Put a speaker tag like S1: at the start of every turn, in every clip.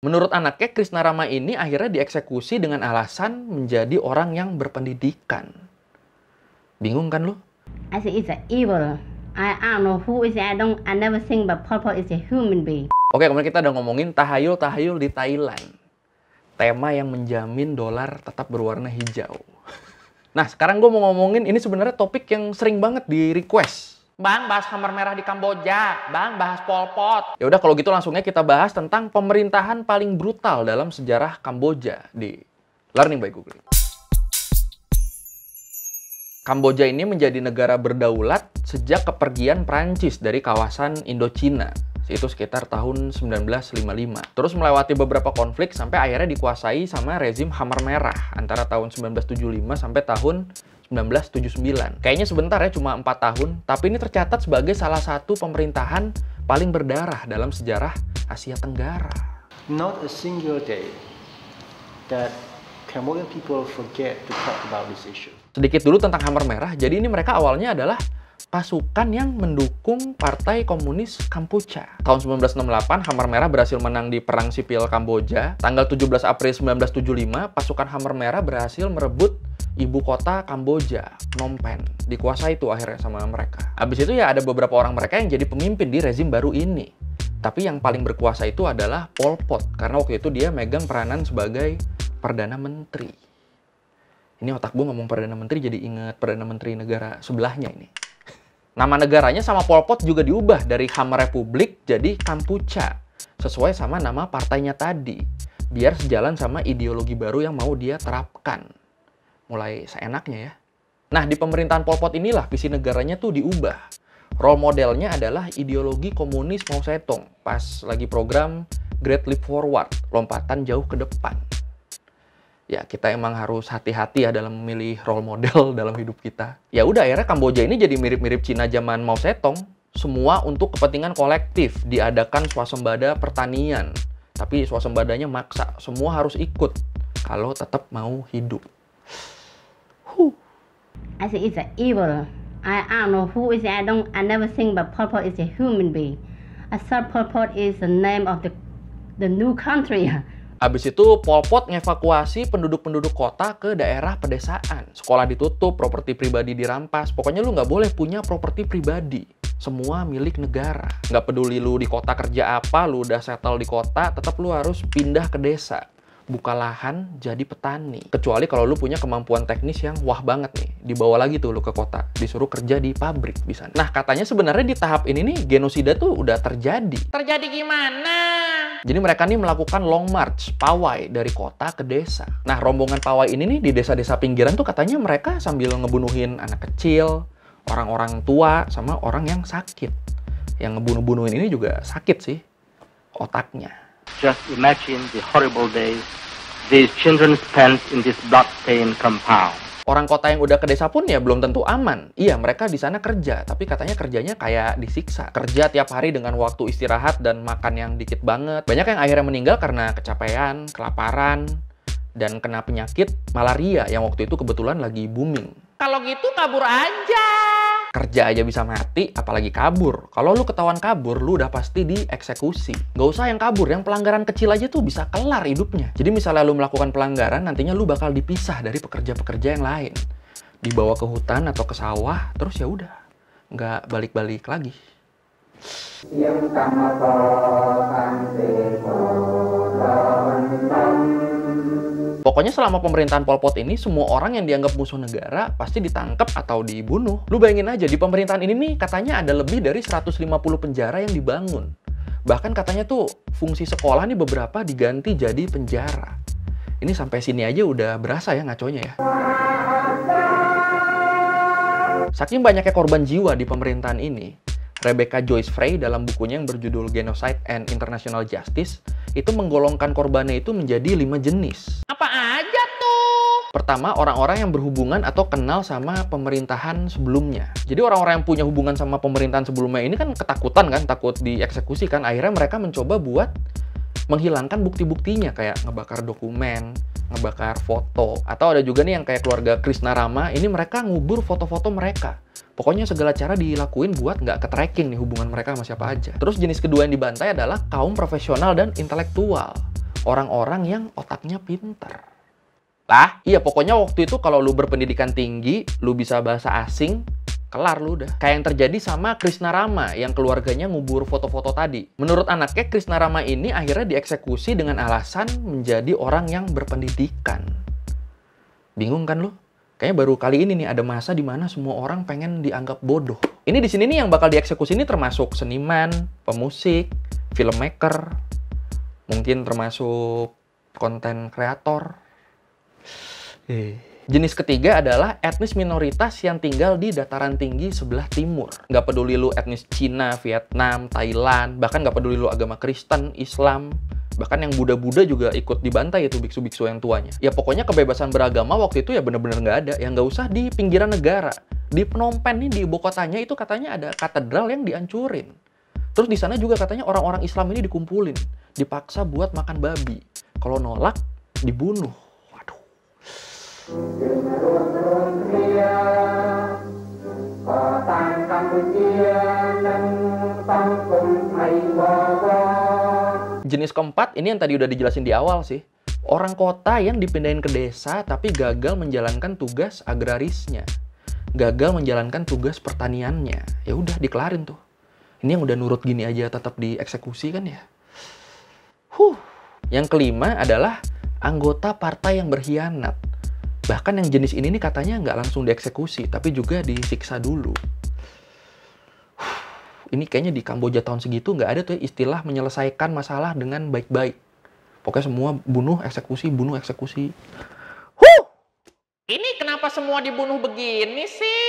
S1: Menurut anaknya, Krisna Rama ini akhirnya dieksekusi dengan alasan menjadi orang yang berpendidikan. Bingung kan lu?
S2: I say it's evil. I don't know who is it. I never think but Pol Pot is a human being.
S1: Oke, kemudian kita udah ngomongin tahayul-tahayul di Thailand. Tema yang menjamin dolar tetap berwarna hijau. Nah, sekarang gue mau ngomongin, ini sebenarnya topik yang sering banget di request. Bang, bahas Khmer Merah di Kamboja. Bang, bahas Pol Pot. Ya udah, kalau gitu langsungnya kita bahas tentang pemerintahan paling brutal dalam sejarah Kamboja di Learning by Google. Kamboja ini menjadi negara berdaulat sejak kepergian Prancis dari kawasan Indochina. Itu sekitar tahun 1955. Terus melewati beberapa konflik sampai akhirnya dikuasai sama rezim Khmer Merah antara tahun 1975 sampai tahun 1979. Kayaknya sebentar ya, cuma 4 tahun, tapi ini tercatat sebagai salah satu pemerintahan paling berdarah dalam sejarah Asia Tenggara.
S3: Not a single day that Cambodian people forget to talk about this issue.
S1: Sedikit dulu tentang Khmer Merah. Jadi ini mereka awalnya adalah pasukan yang mendukung Partai Komunis Kampuchea. Tahun 1968, Khmer Merah berhasil menang di Perang Sipil Kamboja. Tanggal 17 April 1975, pasukan Khmer Merah berhasil merebut ibu kota Kamboja, Phnom Penh. Dikuasai itu akhirnya sama mereka. Habis itu ya ada beberapa orang mereka yang jadi pemimpin di rezim baru ini. Tapi yang paling berkuasa itu adalah Pol Pot, karena waktu itu dia megang peranan sebagai Perdana Menteri. Ini otak gue ngomong Perdana Menteri jadi inget Perdana Menteri negara sebelahnya ini. Nama negaranya sama Pol Pot juga diubah dari Khmer Republic jadi Kampuchea, sesuai sama nama partainya tadi, biar sejalan sama ideologi baru yang mau dia terapkan. Mulai seenaknya ya. Nah, di pemerintahan Pol Pot inilah visi negaranya tuh diubah. Role modelnya adalah ideologi komunis Mao Zedong pas lagi program Great Leap Forward, lompatan jauh ke depan. Ya, kita emang harus hati-hati ya dalam memilih role model dalam hidup kita. Ya udah, akhirnya Kamboja ini jadi mirip-mirip Cina zaman Mao Zedong. Semua untuk kepentingan kolektif, diadakan swasembada pertanian. Tapi swasembadanya maksa, semua harus ikut kalau tetap mau hidup.
S2: I say it's evil. I don't know who is it. I never think but Pol Pot is a human being. I thought Pol Pot is the name of the new country.
S1: Habis itu Pol Pot ngevakuasi penduduk-penduduk kota ke daerah pedesaan. Sekolah ditutup, properti pribadi dirampas. Pokoknya lu nggak boleh punya properti pribadi. Semua milik negara. Nggak peduli lu di kota kerja apa, lu udah settle di kota, tetap lu harus pindah ke desa. Buka lahan, jadi petani. Kecuali kalau lu punya kemampuan teknis yang wah banget nih. Dibawa lagi tuh lu ke kota. Disuruh kerja di pabrik di sana. Nah, katanya sebenarnya di tahap ini nih, genosida tuh udah terjadi. Terjadi gimana? Jadi mereka nih melakukan long march, pawai dari kota ke desa. Nah, rombongan pawai ini nih di desa-desa pinggiran tuh katanya mereka sambil ngebunuhin anak kecil, orang-orang tua, sama orang yang sakit. Yang ngebunuh-bunuhin ini juga sakit sih otaknya.
S4: Just imagine the horrible days these children spent in this blood-stained compound.
S1: Orang kota yang udah ke desa pun ya belum tentu aman. Iya, mereka di sana kerja, tapi katanya kerjanya kayak disiksa. Kerja tiap hari dengan waktu istirahat dan makan yang dikit banget. Banyak yang akhirnya meninggal karena kecapean, kelaparan, dan kena penyakit malaria yang waktu itu kebetulan lagi booming. Kalau gitu kabur aja. Kerja aja bisa mati, apalagi kabur. Kalau lu ketahuan kabur, lu udah pasti dieksekusi. Nggak usah yang kabur, yang pelanggaran kecil aja tuh bisa kelar hidupnya. Jadi misalnya lu melakukan pelanggaran, nantinya lu bakal dipisah dari pekerja-pekerja yang lain. Dibawa ke hutan atau ke sawah, terus ya udah, nggak balik-balik lagi. Pokoknya selama pemerintahan Pol Pot ini, semua orang yang dianggap musuh negara pasti ditangkap atau dibunuh. Lu bayangin aja, di pemerintahan ini nih katanya ada lebih dari 150 penjara yang dibangun. Bahkan katanya tuh fungsi sekolah nih beberapa diganti jadi penjara. Ini sampai sini aja udah berasa ya ngaconya ya. Saking banyaknya korban jiwa di pemerintahan ini, Rebecca Joyce Frey dalam bukunya yang berjudul Genocide and International Justice itu menggolongkan korbannya itu menjadi 5 jenis. Apa aja tuh? Pertama, orang-orang yang berhubungan atau kenal sama pemerintahan sebelumnya. Jadi orang-orang yang punya hubungan sama pemerintahan sebelumnya ini kan ketakutan kan, takut dieksekusi kan. Akhirnya mereka mencoba buat menghilangkan bukti-buktinya kayak ngebakar dokumen, ngebakar foto. Atau ada juga nih yang kayak keluarga Krisna Rama, ini mereka ngubur foto-foto mereka. Pokoknya segala cara dilakuin buat nggak ke-tracking nih hubungan mereka sama siapa aja. Terus jenis kedua yang dibantai adalah kaum profesional dan intelektual. orang-orang yang otaknya pintar. Lah, iya pokoknya waktu itu kalau lu berpendidikan tinggi, lu bisa bahasa asing, kelar lu udah. Kayak yang terjadi sama Krishna Rama yang keluarganya ngubur foto-foto tadi. Menurut anaknya, Krishna Rama ini akhirnya dieksekusi dengan alasan menjadi orang yang berpendidikan. Bingung kan lu? Kayaknya baru kali ini nih ada masa di mana semua orang pengen dianggap bodoh. Ini di sini nih yang bakal dieksekusi ini termasuk seniman, pemusik, filmmaker, mungkin termasuk konten kreator. Jenis ketiga adalah etnis minoritas yang tinggal di dataran tinggi sebelah timur. Nggak peduli lu etnis Cina, Vietnam, Thailand, bahkan nggak peduli lu agama Kristen, Islam, bahkan yang Buddha-Buddha juga ikut dibantai itu biksu-biksu yang tuanya. Ya pokoknya kebebasan beragama waktu itu ya bener-bener nggak ada. Yang nggak usah di pinggiran negara. Di Phnom Penh nih, di ibu kotanya itu katanya ada katedral yang dihancurin. Terus di sana juga katanya orang-orang Islam ini dikumpulin, dipaksa buat makan babi. Kalau nolak, dibunuh. Jenis keempat ini yang tadi udah dijelasin di awal sih. Orang kota yang dipindahin ke desa tapi gagal menjalankan tugas agrarisnya. Gagal menjalankan tugas pertaniannya. Ya udah dikelarin tuh. Ini yang udah nurut gini aja tetap dieksekusi kan ya. Yang kelima adalah anggota partai yang berkhianat. Bahkan yang jenis ini nih katanya nggak langsung dieksekusi, tapi juga disiksa dulu. Ini kayaknya di Kamboja tahun segitu nggak ada tuh ya istilah menyelesaikan masalah dengan baik-baik. Pokoknya semua bunuh, eksekusi, bunuh, eksekusi. Ini kenapa semua dibunuh begini sih?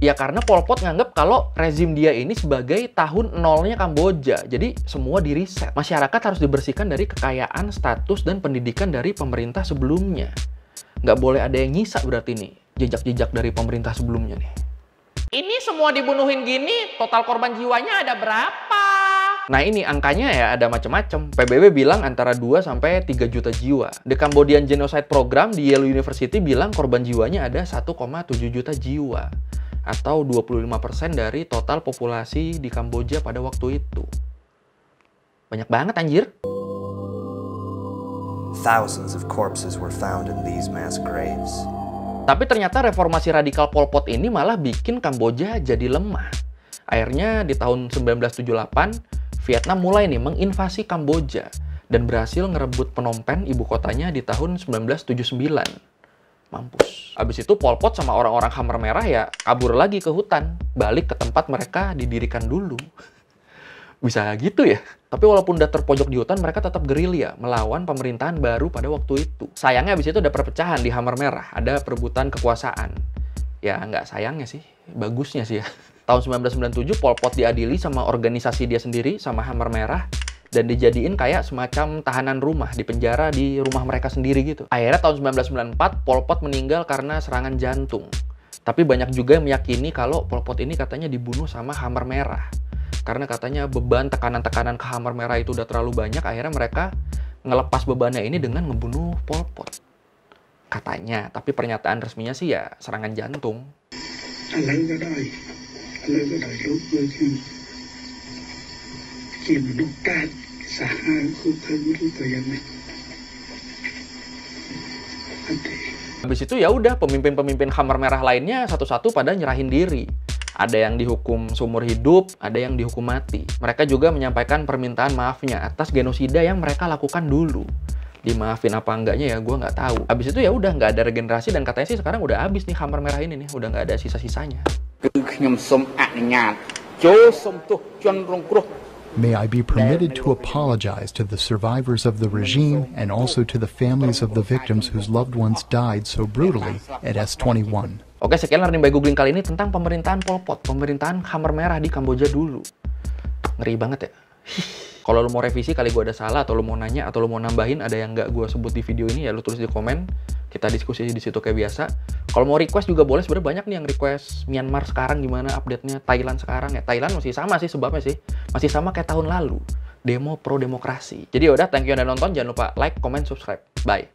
S1: Ya karena Pol Pot nganggep kalau rezim dia ini sebagai tahun nolnya Kamboja. Jadi semua diriset. Masyarakat harus dibersihkan dari kekayaan, status, dan pendidikan dari pemerintah sebelumnya. Nggak boleh ada yang nyisa berarti nih, jejak-jejak dari pemerintah sebelumnya nih. Ini semua dibunuhin gini, total korban jiwanya ada berapa? Nah ini angkanya ya ada macam-macam. PBB bilang antara 2 sampai 3 juta jiwa. The Cambodian Genocide Program di Yale University bilang korban jiwanya ada 1,7 juta jiwa. Atau 25% dari total populasi di Kamboja pada waktu itu. Banyak banget anjir.
S5: Thousands of corpses were found in these mass graves.
S1: Tapi ternyata reformasi radikal Pol Pot ini malah bikin Kamboja jadi lemah. Akhirnya di tahun 1978, Vietnam mulai nih menginvasi Kamboja dan berhasil ngerebut Phnom Penh ibu kotanya di tahun 1979. Mampus. Abis itu Pol Pot sama orang-orang Khmer Merah ya kabur lagi ke hutan, balik ke tempat mereka didirikan dulu. Bisa gitu ya? Tapi walaupun udah terpojok di hutan, mereka tetap gerilya melawan pemerintahan baru pada waktu itu. Sayangnya abis itu ada perpecahan di Khmer Merah, ada perebutan kekuasaan. Ya nggak sayangnya sih, bagusnya sih ya. Tahun 1997 Pol Pot diadili sama organisasi dia sendiri, sama Khmer Merah, dan dijadiin kayak semacam tahanan rumah, di penjara di rumah mereka sendiri gitu. Akhirnya tahun 1994 Pol Pot meninggal karena serangan jantung. Tapi banyak juga yang meyakini kalau Pol Pot ini katanya dibunuh sama Khmer Merah. Karena katanya beban tekanan-tekanan ke Khmer Merah itu udah terlalu banyak, akhirnya mereka ngelepas bebannya ini dengan ngebunuh Pol Pot. Katanya, tapi pernyataan resminya sih ya serangan jantung. Habis itu ya udah pemimpin-pemimpin Khmer Merah lainnya satu-satu pada nyerahin diri. Ada yang dihukum seumur hidup, ada yang dihukum mati. Mereka juga menyampaikan permintaan maafnya atas genosida yang mereka lakukan dulu. Dimaafin apa enggaknya ya gue nggak tahu. Habis itu ya udah nggak ada regenerasi dan katanya sih sekarang udah habis nih Khmer Merah ini nih, udah nggak ada sisa-sisanya.
S6: May I be permitted to apologize to the survivors of the regime and also to the families of the victims whose loved ones died so brutally at S21.
S1: Oke, sekian learning by googling kali ini tentang pemerintahan Pol Pot, pemerintahan Khmer Merah di Kamboja dulu. Ngeri banget ya. Kalau lo mau revisi kali gue ada salah, atau lo mau nanya, atau lo mau nambahin ada yang nggak gue sebut di video ini, ya lo tulis di komen. Kita diskusi di situ kayak biasa. Kalau mau request juga boleh, sebenarnya banyak nih yang request Myanmar sekarang gimana update-nya, Thailand sekarang ya. Thailand masih sama sih sebabnya sih. Masih sama kayak tahun lalu. Demo pro demokrasi. Jadi yaudah, thank you udah nonton. Jangan lupa like, comment, subscribe. Bye.